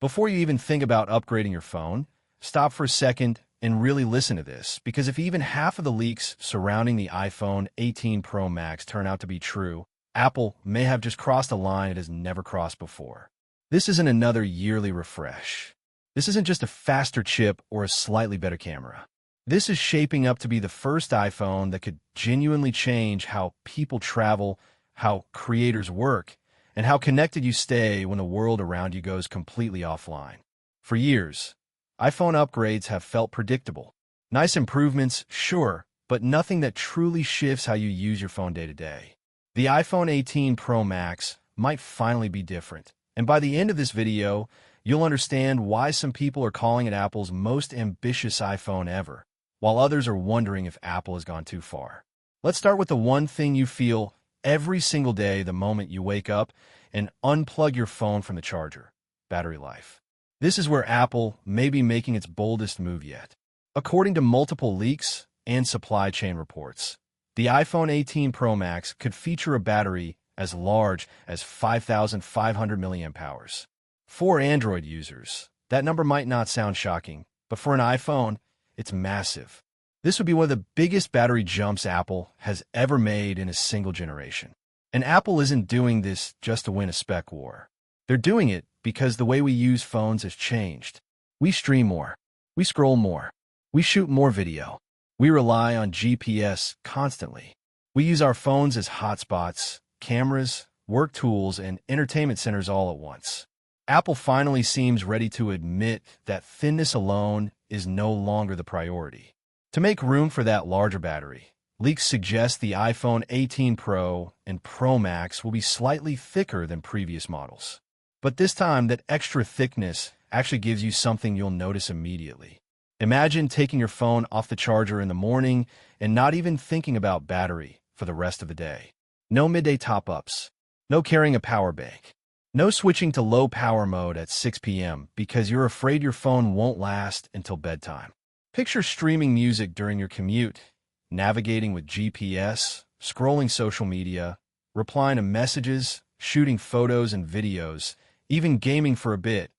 Before you even think about upgrading your phone, stop for a second and really listen to this, because if even half of the leaks surrounding the iPhone 18 Pro Max turn out to be true, Apple may have just crossed a line it has never crossed before. This isn't another yearly refresh. This isn't just a faster chip or a slightly better camera. This is shaping up to be the first iPhone that could genuinely change how people travel, how creators work, and how connected you stay when the world around you goes completely offline. For years, iPhone upgrades have felt predictable. Nice improvements, sure, but nothing that truly shifts how you use your phone day to day. The iPhone 18 Pro Max might finally be different, and by the end of this video, you'll understand why some people are calling it Apple's most ambitious iPhone ever, while others are wondering if Apple has gone too far. Let's start with the one thing you feel every single day the moment you wake up and unplug your phone from the charger: battery life. This is where Apple may be making its boldest move yet. According to multiple leaks and supply chain reports, the iPhone 18 Pro Max could feature a battery as large as 5,500 milliamp hours. For Android users, that number might not sound shocking, but for an iPhone, it's massive. This would be one of the biggest battery jumps Apple has ever made in a single generation. And Apple isn't doing this just to win a spec war. They're doing it because the way we use phones has changed. We stream more. We scroll more. We shoot more video. We rely on GPS constantly. We use our phones as hotspots, cameras, work tools, and entertainment centers all at once. Apple finally seems ready to admit that thinness alone is no longer the priority. To make room for that larger battery, leaks suggest the iPhone 18 Pro and Pro Max will be slightly thicker than previous models. But this time, that extra thickness actually gives you something you'll notice immediately. Imagine taking your phone off the charger in the morning and not even thinking about battery for the rest of the day. No midday top-ups. No carrying a power bank. No switching to low power mode at 6 p.m. because you're afraid your phone won't last until bedtime. Picture streaming music during your commute, navigating with GPS, scrolling social media, replying to messages, shooting photos and videos, even gaming for a bit,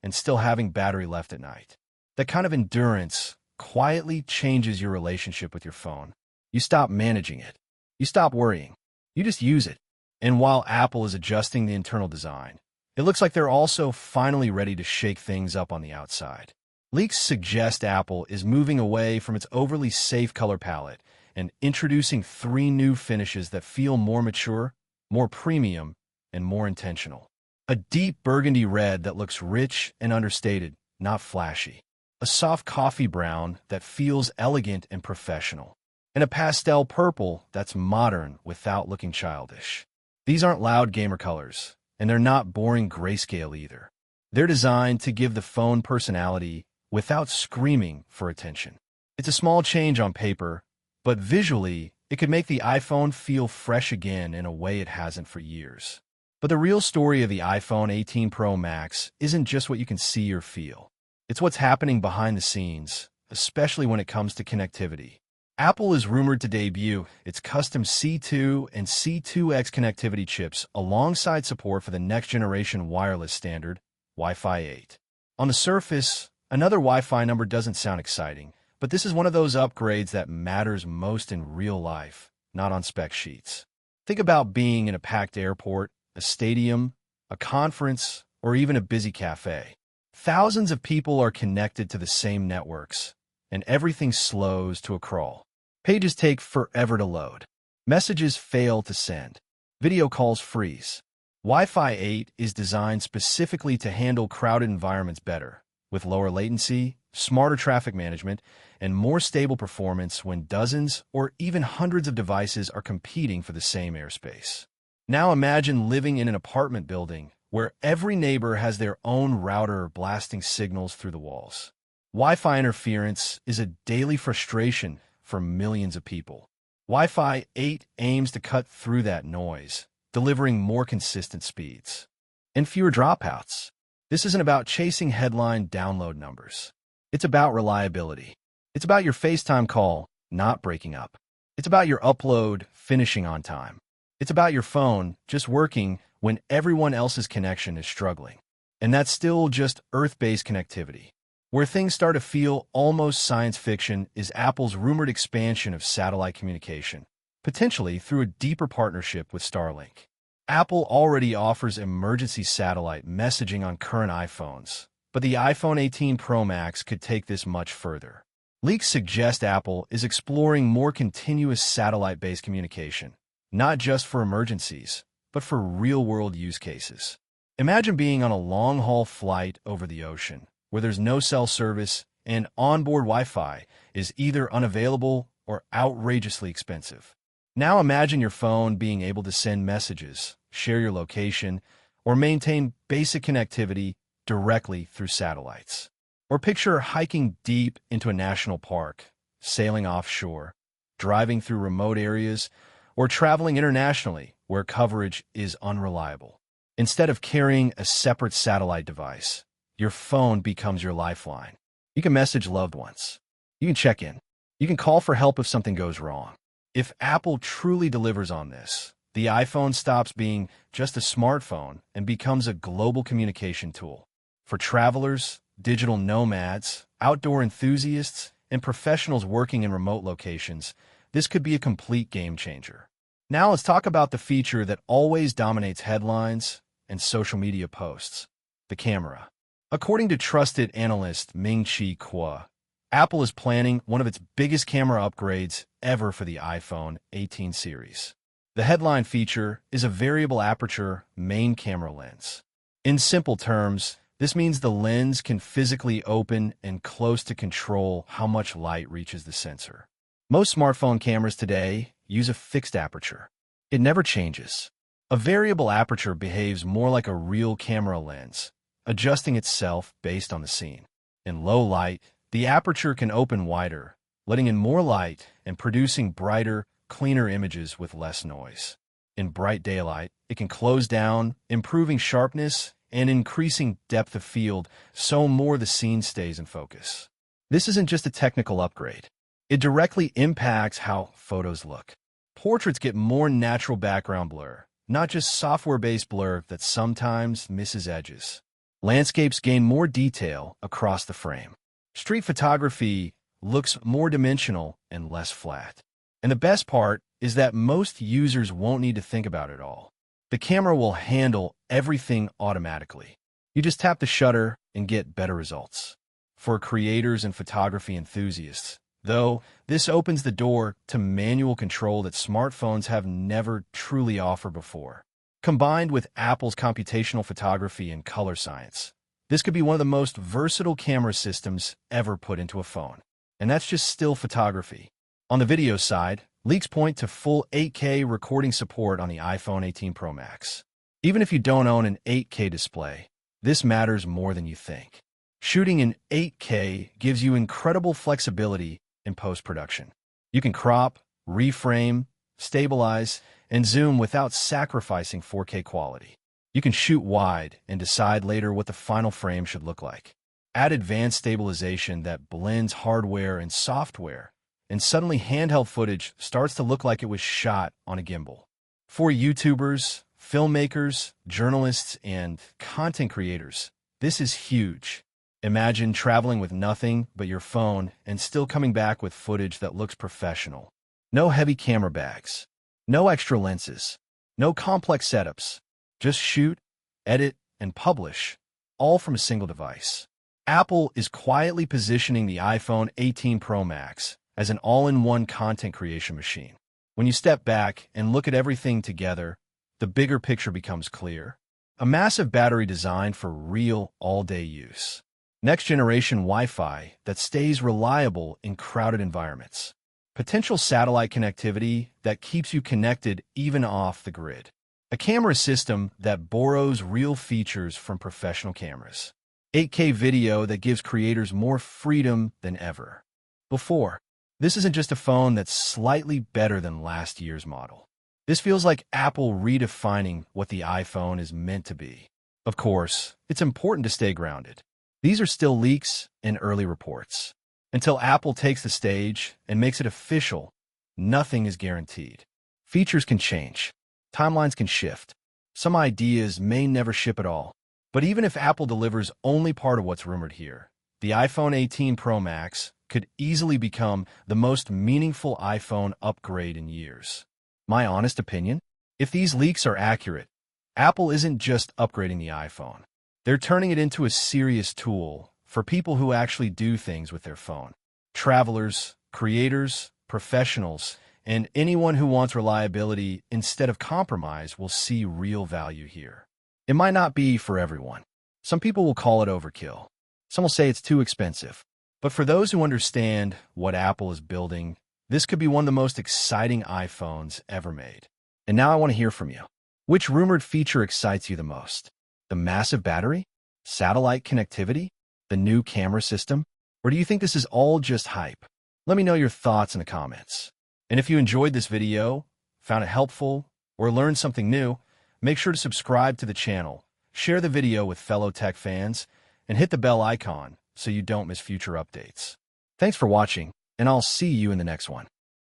and still having battery left at night. That kind of endurance quietly changes your relationship with your phone. You stop managing it. You stop worrying. You just use it. And while Apple is adjusting the internal design, it looks like they're also finally ready to shake things up on the outside. Leaks suggest Apple is moving away from its overly safe color palette and introducing 3 new finishes that feel more mature, more premium, and more intentional. A deep burgundy red that looks rich and understated, not flashy. A soft coffee brown that feels elegant and professional. And a pastel purple that's modern without looking childish. These aren't loud gamer colors, and they're not boring grayscale either. They're designed to give the phone personality without screaming for attention. It's a small change on paper, but visually, it could make the iPhone feel fresh again in a way it hasn't for years. But the real story of the iPhone 18 Pro Max isn't just what you can see or feel. It's what's happening behind the scenes, especially when it comes to connectivity. Apple is rumored to debut its custom C2 and C2X connectivity chips alongside support for the next-generation wireless standard, Wi-Fi 8. On the surface, another Wi-Fi number doesn't sound exciting, but this is one of those upgrades that matters most in real life, not on spec sheets. Think about being in a packed airport, a stadium, a conference, or even a busy cafe. Thousands of people are connected to the same networks, and everything slows to a crawl. Pages take forever to load. Messages fail to send. Video calls freeze. Wi-Fi 8 is designed specifically to handle crowded environments better, with lower latency, smarter traffic management, and more stable performance when dozens or even hundreds of devices are competing for the same airspace. Now imagine living in an apartment building where every neighbor has their own router blasting signals through the walls. Wi-Fi interference is a daily frustration for millions of people. Wi-Fi 8 aims to cut through that noise, delivering more consistent speeds and fewer dropouts. This isn't about chasing headline download numbers. It's about reliability. It's about your FaceTime call not breaking up. It's about your upload finishing on time. It's about your phone just working when everyone else's connection is struggling. And that's still just Earth-based connectivity. Where things start to feel almost science fiction is Apple's rumored expansion of satellite communication, potentially through a deeper partnership with Starlink. Apple already offers emergency satellite messaging on current iPhones, but the iPhone 18 Pro Max could take this much further. Leaks suggest Apple is exploring more continuous satellite-based communication, not just for emergencies, but for real-world use cases. Imagine being on a long-haul flight over the ocean, where there's no cell service and onboard Wi-Fi is either unavailable or outrageously expensive. Now imagine your phone being able to send messages, share your location, or maintain basic connectivity directly through satellites. Or picture hiking deep into a national park, sailing offshore, driving through remote areas, or traveling internationally where coverage is unreliable. Instead of carrying a separate satellite device, your phone becomes your lifeline. You can message loved ones. You can check in. You can call for help if something goes wrong. If Apple truly delivers on this, the iPhone stops being just a smartphone and becomes a global communication tool. For travelers, digital nomads, outdoor enthusiasts, and professionals working in remote locations, this could be a complete game changer. Now let's talk about the feature that always dominates headlines and social media posts: the camera. According to trusted analyst Ming-Chi Kuo, Apple is planning one of its biggest camera upgrades ever for the iPhone 18 series. The headline feature is a variable aperture main camera lens. In simple terms, this means the lens can physically open and close to control how much light reaches the sensor. Most smartphone cameras today use a fixed aperture. It never changes. A variable aperture behaves more like a real camera lens, adjusting itself based on the scene. In low light, the aperture can open wider, letting in more light and producing brighter, cleaner images with less noise. In bright daylight, it can close down, improving sharpness and increasing depth of field so more the scene stays in focus. This isn't just a technical upgrade. It directly impacts how photos look. Portraits get more natural background blur, not just software-based blur that sometimes misses edges. Landscapes gain more detail across the frame. Street photography looks more dimensional and less flat. And the best part is that most users won't need to think about it all. The camera will handle everything automatically. You just tap the shutter and get better results. For creators and photography enthusiasts, though, this opens the door to manual control that smartphones have never truly offered before. Combined with Apple's computational photography and color science, this could be one of the most versatile camera systems ever put into a phone. And that's just still photography. On the video side, leaks point to full 8K recording support on the iPhone 18 Pro Max. Even if you don't own an 8K display, this matters more than you think. Shooting in 8K gives you incredible flexibility in post-production. You can crop, reframe, stabilize, and zoom without sacrificing 4K quality. You can shoot wide and decide later what the final frame should look like. Add advanced stabilization that blends hardware and software, and suddenly handheld footage starts to look like it was shot on a gimbal. For YouTubers, filmmakers, journalists, and content creators, this is huge. Imagine traveling with nothing but your phone and still coming back with footage that looks professional. No heavy camera bags, no extra lenses, no complex setups. Just shoot, edit, and publish, all from a single device. Apple is quietly positioning the iPhone 18 Pro Max as an all-in-one content creation machine. When you step back and look at everything together, the bigger picture becomes clear. A massive battery designed for real, all-day use. Next-generation Wi-Fi that stays reliable in crowded environments. Potential satellite connectivity that keeps you connected even off the grid. A camera system that borrows real features from professional cameras. 8K video that gives creators more freedom than ever before. This isn't just a phone that's slightly better than last year's model. This feels like Apple redefining what the iPhone is meant to be. Of course, it's important to stay grounded. These are still leaks and early reports. Until Apple takes the stage and makes it official, nothing is guaranteed. Features can change. Timelines can shift. Some ideas may never ship at all. But even if Apple delivers only part of what's rumored here, the iPhone 18 Pro Max could easily become the most meaningful iPhone upgrade in years. My honest opinion? If these leaks are accurate, Apple isn't just upgrading the iPhone. They're turning it into a serious tool for people who actually do things with their phone. Travelers, creators, professionals, and anyone who wants reliability instead of compromise will see real value here. It might not be for everyone. Some people will call it overkill. Some will say it's too expensive. But for those who understand what Apple is building, this could be one of the most exciting iPhones ever made. And now I want to hear from you. Which rumored feature excites you the most? The massive battery? Satellite connectivity? The new camera system? Or do you think this is all just hype? Let me know your thoughts in the comments. And if you enjoyed this video, found it helpful, or learned something new, make sure to subscribe to the channel, share the video with fellow tech fans, and hit the bell icon so you don't miss future updates. Thanks for watching, and I'll see you in the next one.